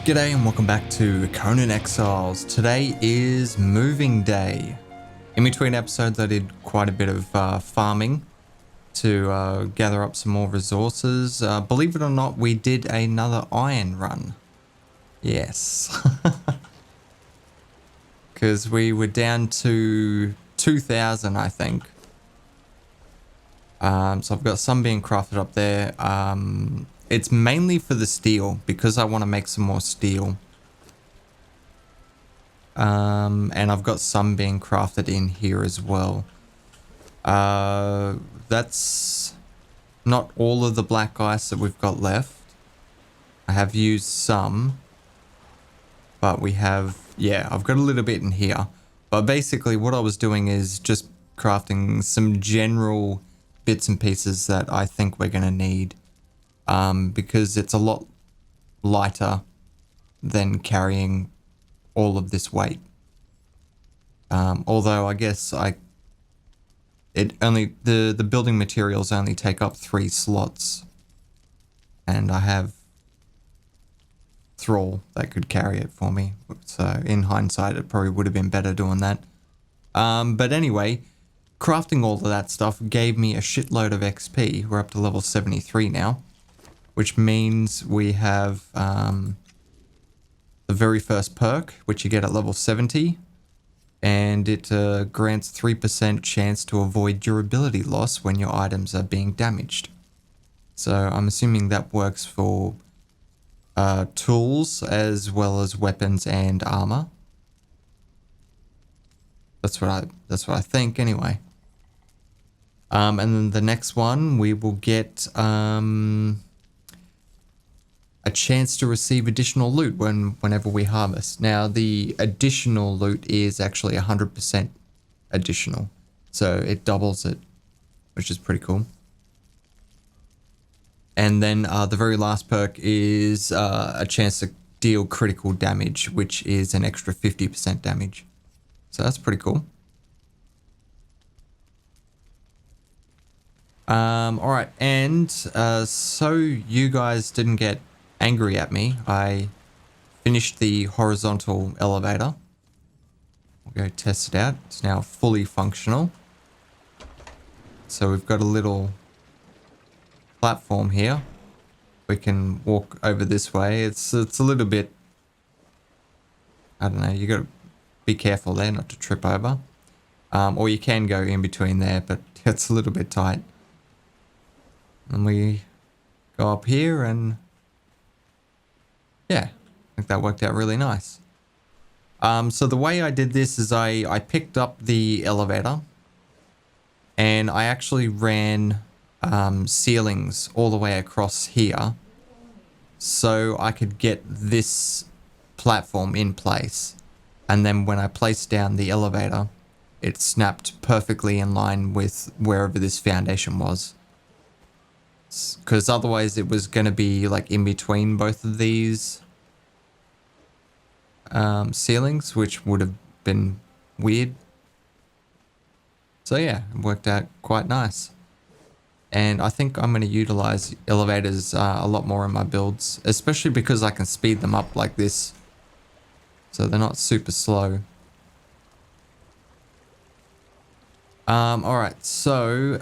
G'day and welcome back to Conan Exiles. Today is moving day. In between episodes I did quite a bit of farming to gather up some more resources. Believe it or not, we did another iron run. Yes. Because we were down to 2,000 I think. So I've got some being crafted up there. It's mainly for the steel because I want to make some more steel. And I've got some being crafted in here as well. That's not all of the black ice that we've got left. I have used some, but we have, yeah, I've got a little bit in here. But basically what I was doing is just crafting some general bits and pieces that I think we're going to need. Because it's a lot lighter than carrying all of this weight. Although I guess the building materials only take up 3 slots. And I have Thrall that could carry it for me. So in hindsight, it probably would have been better doing that. But anyway, crafting all of that stuff gave me a shitload of XP. We're up to level 73 now. Which means we have the very first perk, which you get at level 70. And it grants 3% chance to avoid durability loss when your items are being damaged. So I'm assuming that works for tools as well as weapons and armor. That's what I think anyway. And then the next one we will get a chance to receive additional loot whenever we harvest. Now the additional loot is actually 100% additional, so it doubles it, which is pretty cool. And then the very last perk is a chance to deal critical damage, which is an extra 50% damage. So that's pretty cool. Alright, and so you guys didn't get angry at me, I finished the horizontal elevator. We'll go test it out. It's now fully functional. So we've got a little platform here. We can walk over this way. It's a little bit, I don't know, you got to be careful there not to trip over. Or you can go in between there, but it's a little bit tight. And we go up here and yeah, I think that worked out really nice. So the way I did this is I picked up the elevator and I actually ran ceilings all the way across here so I could get this platform in place. And then when I placed down the elevator, it snapped perfectly in line with wherever this foundation was. Because otherwise it was going to be like in between both of these ceilings, which would have been weird. So yeah, it worked out quite nice. And I think I'm going to utilize elevators a lot more in my builds, especially because I can speed them up like this. So they're not super slow. Alright, so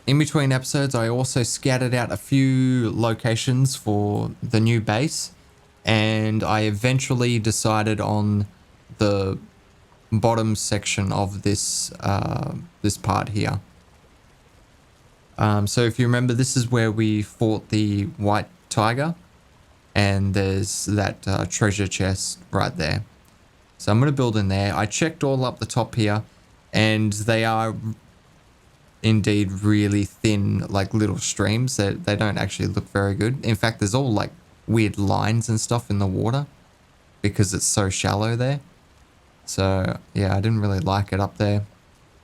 in between episodes, I also scattered out a few locations for the new base, and I eventually decided on the bottom section of this this part here. So if you remember, this is where we fought the white tiger, and there's that treasure chest right there. So I'm going to build in there. I checked all up the top here, and they are indeed really thin, like little streams that they don't actually look very good. In fact, there's all like weird lines and stuff in the water because it's so shallow there. So yeah, I didn't really like it up there.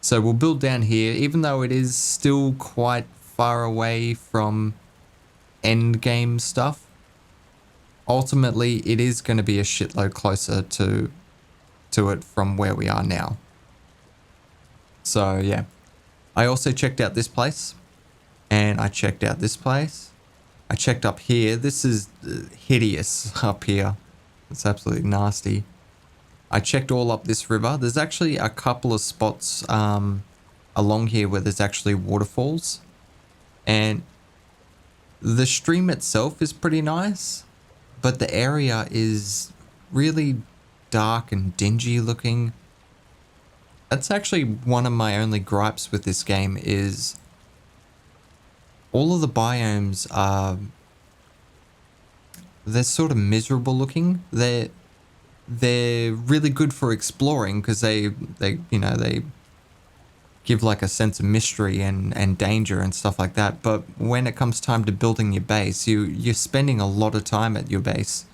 So we'll build down here, even though it is still quite far away from end game stuff. Ultimately, it is going to be a shitload closer to it from where we are now. So yeah. I also checked out this place, and I checked out this place, I checked up here. This is hideous up here. It's absolutely nasty. I checked all up this river. There's actually a couple of spots along here where there's actually waterfalls. And the stream itself is pretty nice, but the area is really dark and dingy looking. That's actually one of my only gripes with this game is all of the biomes are, they're sort of miserable looking. They're really good for exploring because they give like a sense of mystery and danger and stuff like that. But when it comes time to building your base, you're spending a lot of time at your base.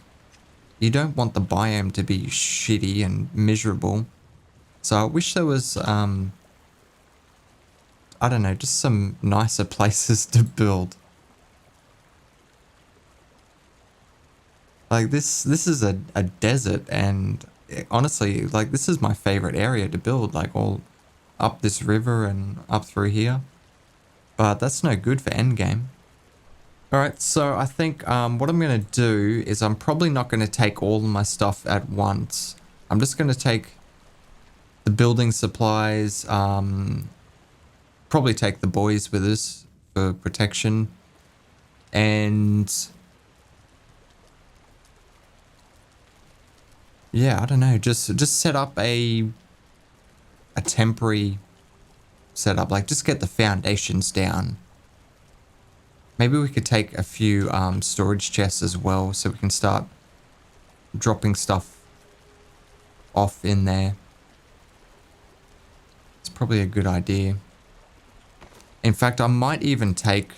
You don't want the biome to be shitty and miserable. So I wish there was, I don't know, just some nicer places to build. Like this is a desert, and honestly, like this is my favorite area to build, like all up this river and up through here. But that's no good for endgame. Alright, so I think what I'm going to do is I'm probably not going to take all of my stuff at once. I'm just going to take the building supplies, probably take the boys with us for protection, and yeah, I don't know, just set up a temporary setup, like just get the foundations down. Maybe we could take a few storage chests as well so we can start dropping stuff off in there. It's probably a good idea. In fact, I might even take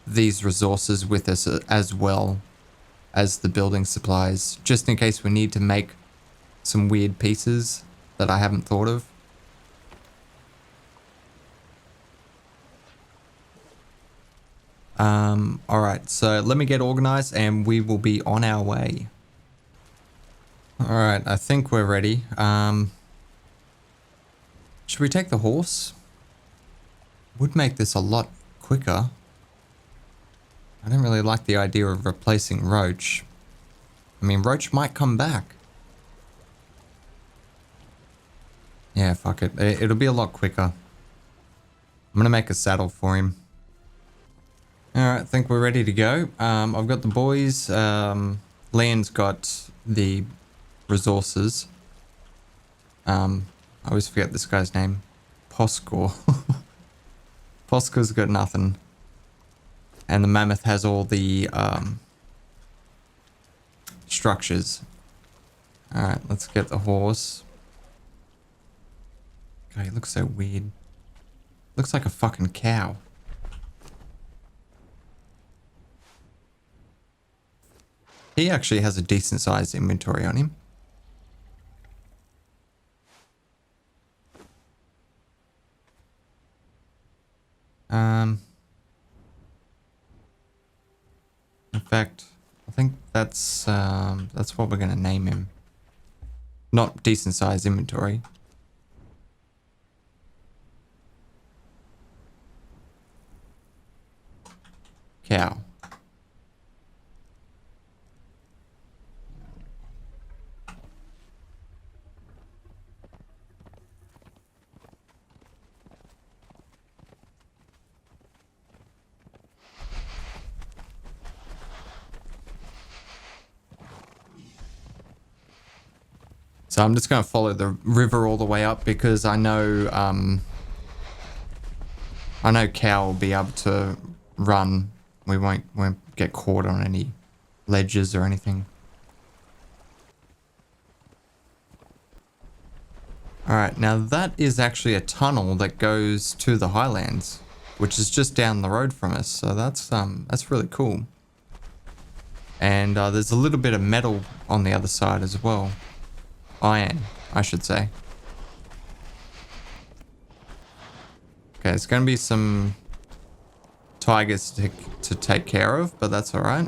these resources with us as well as the building supplies, just in case we need to make some weird pieces that I haven't thought of. Alright, so let me get organized and we will be on our way. Alright, I think we're ready. Should we take the horse? Would make this a lot quicker. I don't really like the idea of replacing Roach. I mean, Roach might come back. Yeah, fuck it. It'll be a lot quicker. I'm gonna make a saddle for him. Alright, I think we're ready to go. I've got the boys. Leon's got the resources. I always forget this guy's name. Poskor. Poskor's got nothing. And the mammoth has all the structures. Alright, let's get the horse. God, he looks so weird. Looks like a fucking cow. He actually has a decent sized inventory on him. In fact, I think that's what we're gonna name him. Not decent sized inventory. Cow. So I'm just going to follow the river all the way up because I know Cow will be able to run. We won't get caught on any ledges or anything. Alright, now that is actually a tunnel that goes to the Highlands, which is just down the road from us. So that's really cool. And there's a little bit of metal on the other side as well. Iron, I should say. Okay, it's going to be some tigers to take care of, but that's alright.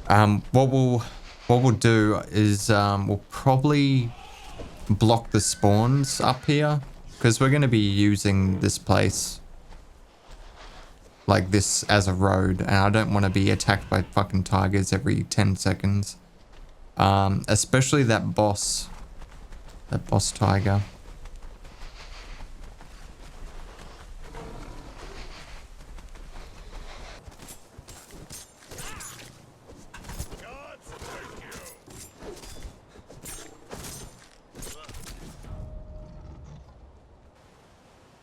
What we'll do is we'll probably block the spawns up here because we're going to be using this place like this as a road, and I don't want to be attacked by fucking tigers every 10 seconds. Especially that boss tiger.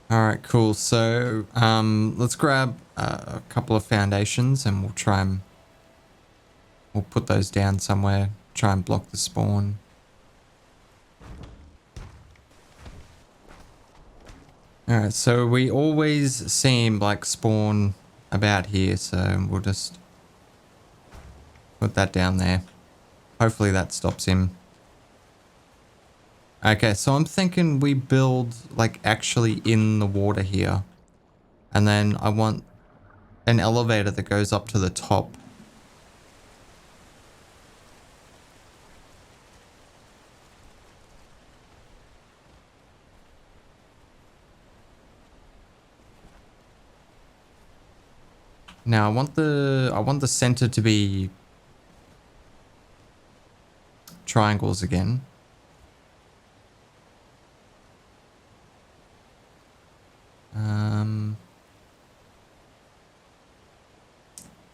All right, cool. So let's grab a couple of foundations and we'll put those down somewhere, try and block the spawn. All right, so we always seem like spawn about here, so we'll just put that down there. Hopefully that stops him. Okay, so I'm thinking we build like actually in the water here. And then I want an elevator that goes up to the top. Now I want the center to be triangles again.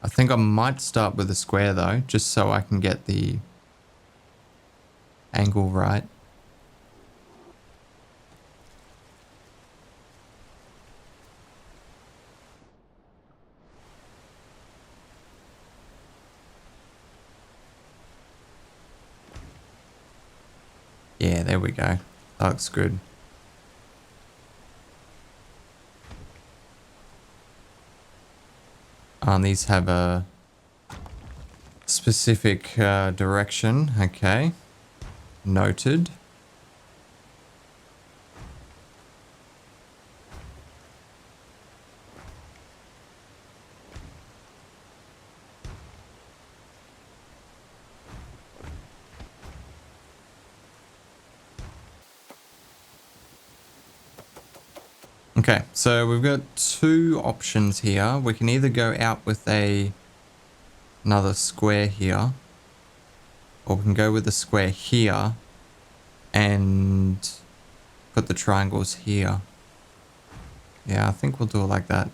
I think I might start with a square though, just so I can get the angle right. Yeah, there we go. That looks good. These have a specific direction. Okay. Noted. Okay, so we've got two options here. We can either go out with another square here, or we can go with the square here and put the triangles here. Yeah, I think we'll do it like that.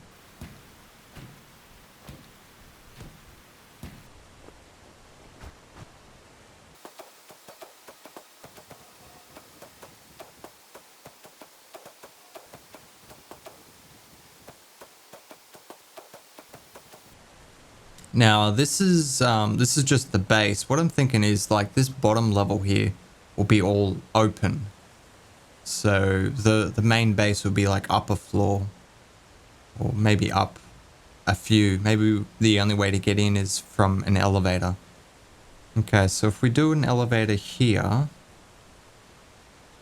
Now this is just the base. What I'm thinking is like this bottom level here will be all open. So the main base will be like upper floor, or maybe up a few. Maybe the only way to get in is from an elevator. Okay, so if we do an elevator here,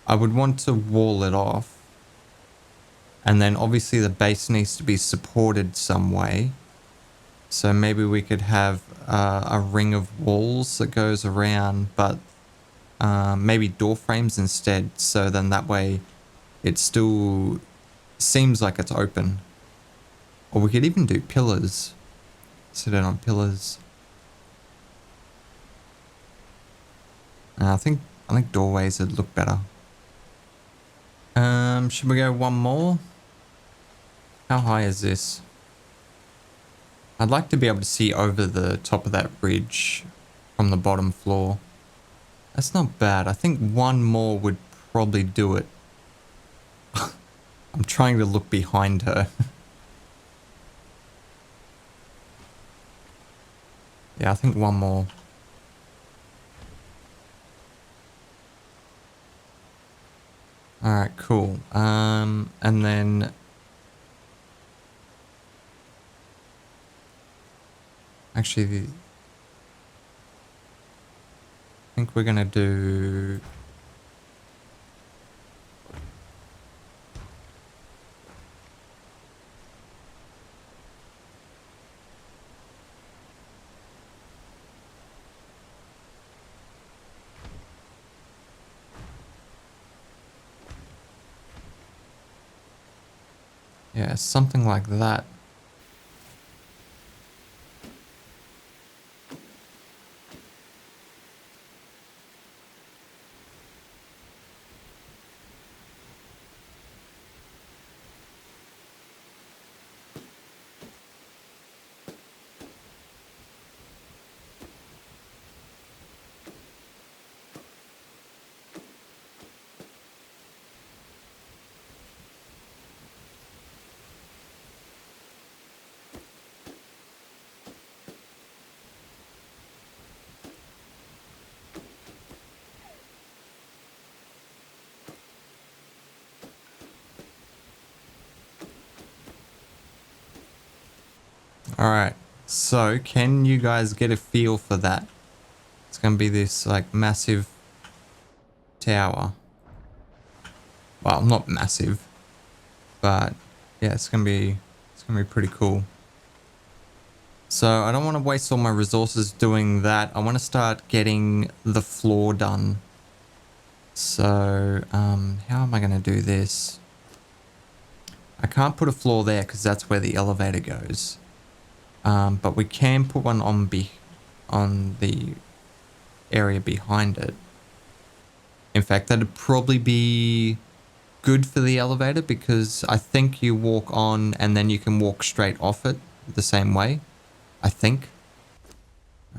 I would want to wall it off. And then obviously the base needs to be supported some way. So maybe we could have a ring of walls that goes around, but maybe door frames instead. So then that way it still seems like it's open. Or we could even do pillars. Sit it on pillars. I think doorways would look better. Should we go one more? How high is this? I'd like to be able to see over the top of that bridge from the bottom floor. That's not bad. I think one more would probably do it. I'm trying to look behind her. Yeah, I think one more. Alright, cool. And then actually, I think we're gonna do Yeah, something like that. All right. So, can you guys get a feel for that? It's going to be this like massive tower. Well, not massive, but yeah, it's going to be pretty cool. So, I don't want to waste all my resources doing that. I want to start getting the floor done. So, how am I going to do this? I can't put a floor there because that's where the elevator goes. But we can put one on the area behind it. In fact, that'd probably be good for the elevator because I think you walk on and then you can walk straight off it the same way. I think.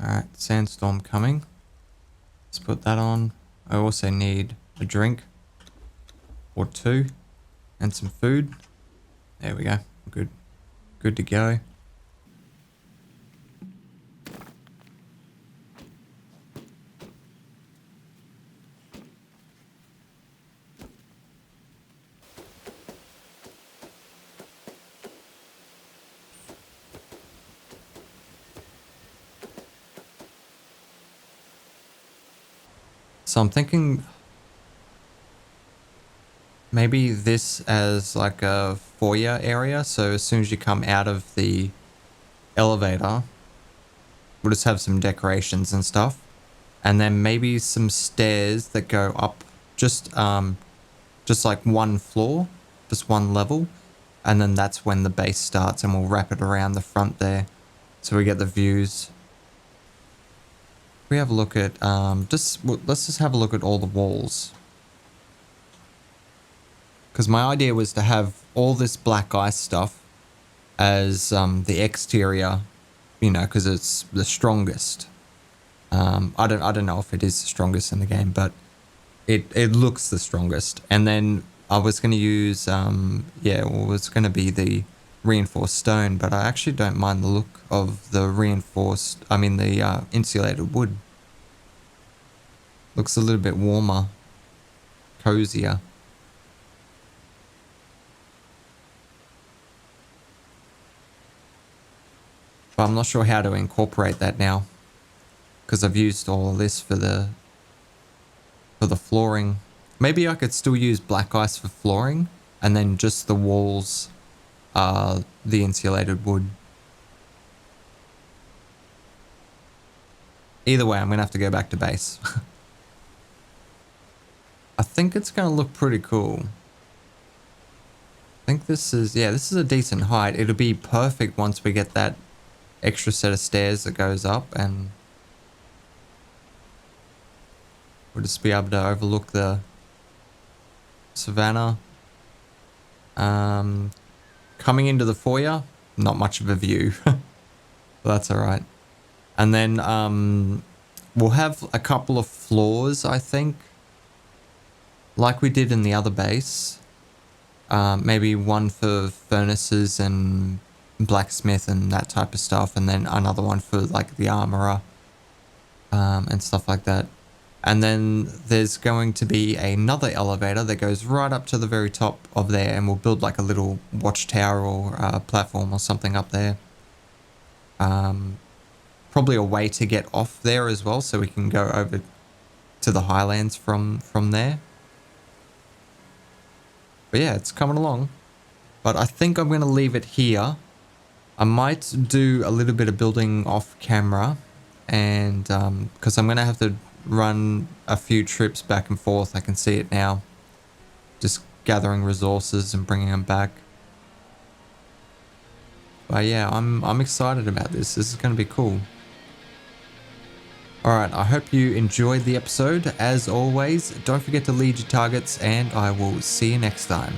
Alright, sandstorm coming. Let's put that on. I also need a drink or two and some food. There we go. Good. Good to go. So I'm thinking maybe this as like a foyer area. So as soon as you come out of the elevator, we'll just have some decorations and stuff. And then maybe some stairs that go up just like one floor, just one level. And then that's when the base starts and we'll wrap it around the front there. So we get the views. We have a look at, let's just have a look at all the walls. Because my idea was to have all this black ice stuff as the exterior, you know, because it's the strongest. I don't know if it is the strongest in the game, but it looks the strongest. And then I was going to use, it was going to be the reinforced stone, but I actually don't mind the look of the the insulated wood. Looks a little bit warmer, cozier. But I'm not sure how to incorporate that now, because I've used all of this for the flooring. Maybe I could still use black ice for flooring, and then just the walls are the insulated wood. Either way, I'm going to have to go back to base. I think it's going to look pretty cool. I think this is a decent height. It'll be perfect once we get that extra set of stairs that goes up, and we'll just be able to overlook the Savanna. Coming into the foyer, not much of a view. But that's alright. And then we'll have a couple of floors, I think, like we did in the other base. Maybe one for furnaces and blacksmith and that type of stuff, and then another one for like the armorer and stuff like that. And then there's going to be another elevator that goes right up to the very top of there, and we'll build like a little watchtower or platform or something up there. Probably a way to get off there as well, so we can go over to the highlands from there. But yeah, it's coming along. But I think I'm going to leave it here. I might do a little bit of building off camera, and because I'm going to have to run a few trips back and forth. I can see it now. Just gathering resources and bringing them back. But yeah, I'm excited about this. This is going to be cool. Alright, I hope you enjoyed the episode. As always, don't forget to lead your targets, and I will see you next time.